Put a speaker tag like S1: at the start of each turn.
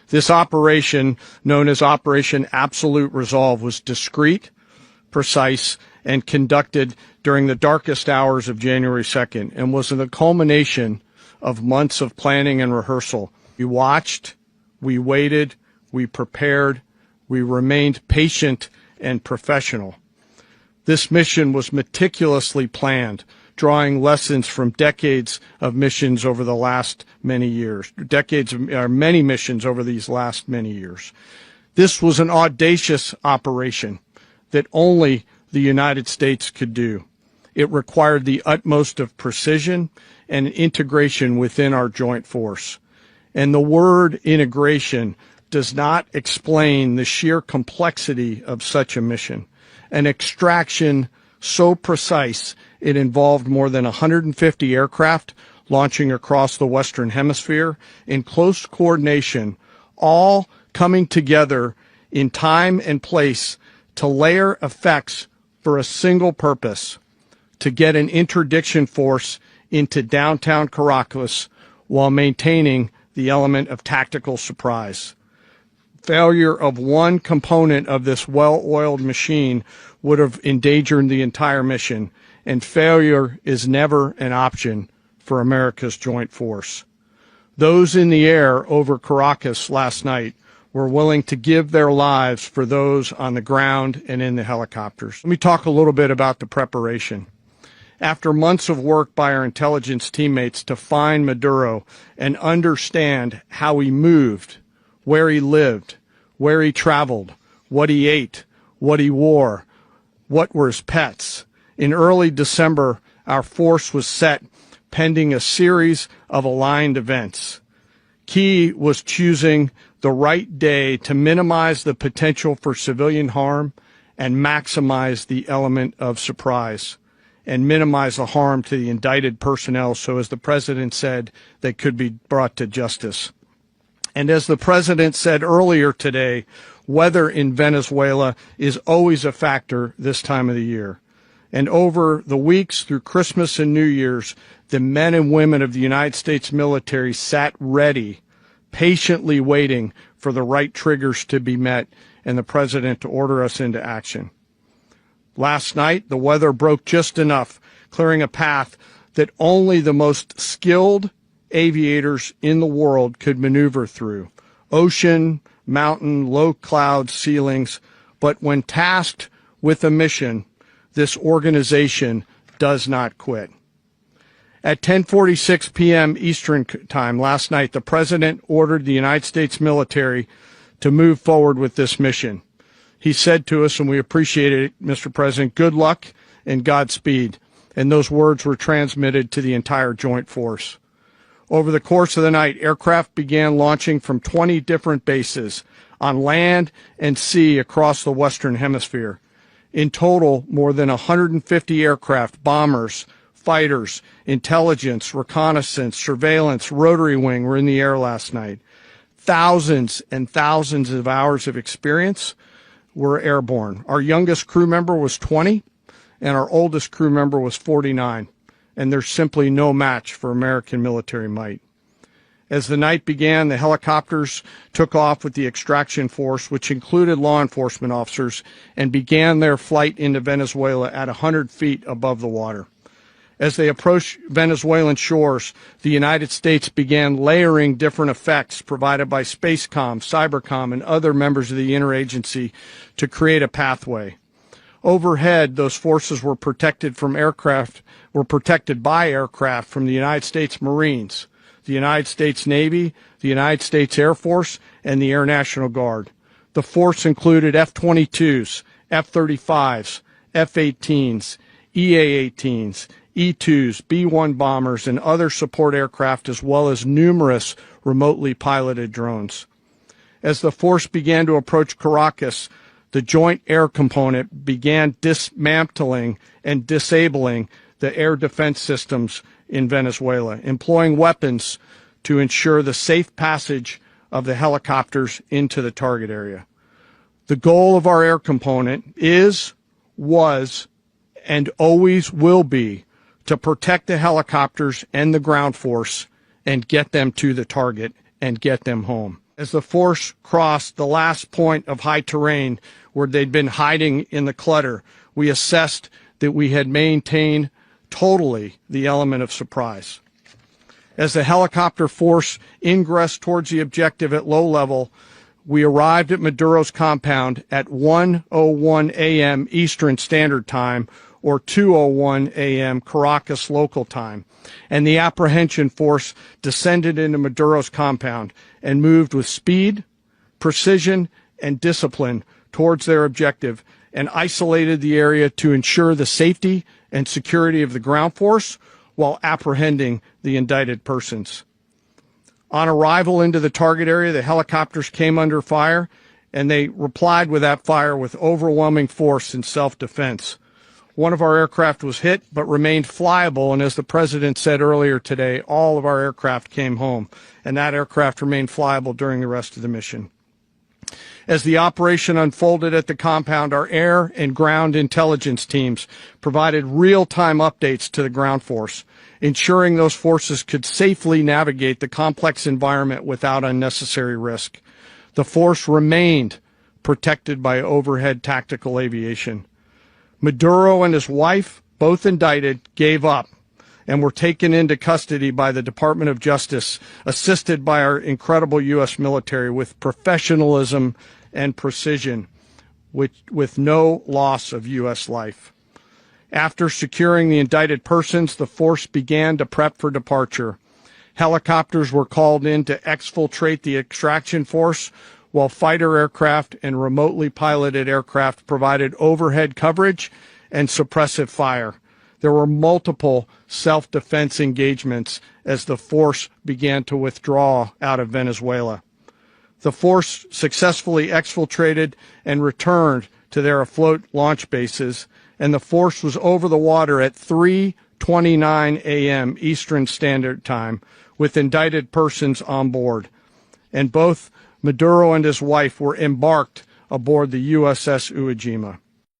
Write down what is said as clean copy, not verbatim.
S1: This operation, known as Operation Absolute Resolve, was discreet, precise, and conducted during the darkest hours of January 2nd and was the culmination of months of planning and rehearsal. We watched, we waited, we prepared, we remained patient and professional. This mission was meticulously planned, drawing lessons from decades of missions over the last many years, many missions over these last many years. This was an audacious operation that only the United States could do. It required the utmost of precision and integration within our joint force. And the word integration does not explain the sheer complexity of such a mission. An extraction so precise it involved more than 150 aircraft launching across the Western Hemisphere in close coordination, all coming together in time and place to layer effects for a single purpose: to get an interdiction force into downtown Caracas while maintaining the element of tactical surprise. Failure of one component of this well-oiled machine would have endangered the entire mission, and failure is never an option for America's joint force. Those in the air over Caracas last night were willing to give their lives for those on the ground and in the helicopters. Let me talk a little bit about the preparation. After months of work by our intelligence teammates to find Maduro and understand how he moved, where he lived, where he traveled, what he ate, what he wore, what were his pets, in early December, our force was set pending a series of aligned events. Key was choosing the right day to minimize the potential for civilian harm and maximize the element of surprise, and minimize the harm to the indicted personnel, so as the president said, they could be brought to justice. And as the president said earlier today, weather in Venezuela is always a factor this time of the year. And over the weeks through Christmas and New Year's, the men and women of the United States military sat ready, patiently waiting for the right triggers to be met and the president to order us into action. Last night, the weather broke just enough, clearing a path that only the most skilled aviators in the world could maneuver through. Ocean, mountain, low cloud ceilings, but when tasked with a mission, this organization does not quit. At 10:46 p.m. Eastern Time last night, the president ordered the United States military to move forward with this mission. He said to us, and we appreciate it, Mr. President, good luck and Godspeed. And those words were transmitted to the entire joint force. Over the course of the night, aircraft began launching from 20 different bases on land and sea across the Western Hemisphere. In total, more than 150 aircraft, bombers, fighters, intelligence, reconnaissance, surveillance, rotary wing were in the air last night. Thousands and thousands of hours of experience were airborne. Our youngest crew member was 20, and our oldest crew member was 49, and there's simply no match for American military might. As the night began, the helicopters took off with the extraction force, which included law enforcement officers, and began their flight into Venezuela at 100 feet above the water. As they approached Venezuelan shores, the United States began layering different effects provided by Spacecom, Cybercom, and other members of the interagency to create a pathway. Overhead, those forces were protected by aircraft from the United States Marines, the United States Navy, the United States Air Force, and the Air National Guard. The force included F-22s, F-35s, F-18s, EA-18s, E-2s, B-1 bombers, and other support aircraft, as well as numerous remotely piloted drones. As the force began to approach Caracas, the Joint Air Component began dismantling and disabling the air defense systems in Venezuela, employing weapons to ensure the safe passage of the helicopters into the target area. The goal of our air component is, was, and always will be to protect the helicopters and the ground force and get them to the target and get them home. As the force crossed the last point of high terrain where they'd been hiding in the clutter, we assessed that we had maintained totally the element of surprise. As the helicopter force ingressed towards the objective at low level, we arrived at Maduro's compound at 1:01 a.m. Eastern Standard Time, or 2:01 a.m. Caracas local time, and the apprehension force descended into Maduro's compound and moved with speed, precision, and discipline towards their objective and isolated the area to ensure the safety and security of the ground force while apprehending the indicted persons. On arrival into the target area, the helicopters came under fire, and they replied with that fire with overwhelming force in self-defense. One of our aircraft was hit but remained flyable, and as the President said earlier today, all of our aircraft came home, and that aircraft remained flyable during the rest of the mission. As the operation unfolded at the compound, our air and ground intelligence teams provided real-time updates to the ground force, ensuring those forces could safely navigate the complex environment without unnecessary risk. The force remained protected by overhead tactical aviation. Maduro and his wife, both indicted, gave up and were taken into custody by the Department of Justice, assisted by our incredible U.S. military with professionalism and precision, with no loss of U.S. life. After securing the indicted persons, the force began to prep for departure. Helicopters were called in to exfiltrate the extraction force, while fighter aircraft and remotely piloted aircraft provided overhead coverage and suppressive fire. There were multiple self-defense engagements as the force began to withdraw out of Venezuela. The force successfully exfiltrated and returned to their afloat launch bases, and the force was over the water at 3:29 a.m. Eastern Standard Time with indicted persons on board, and both Maduro and his wife were embarked aboard the USS Uejima.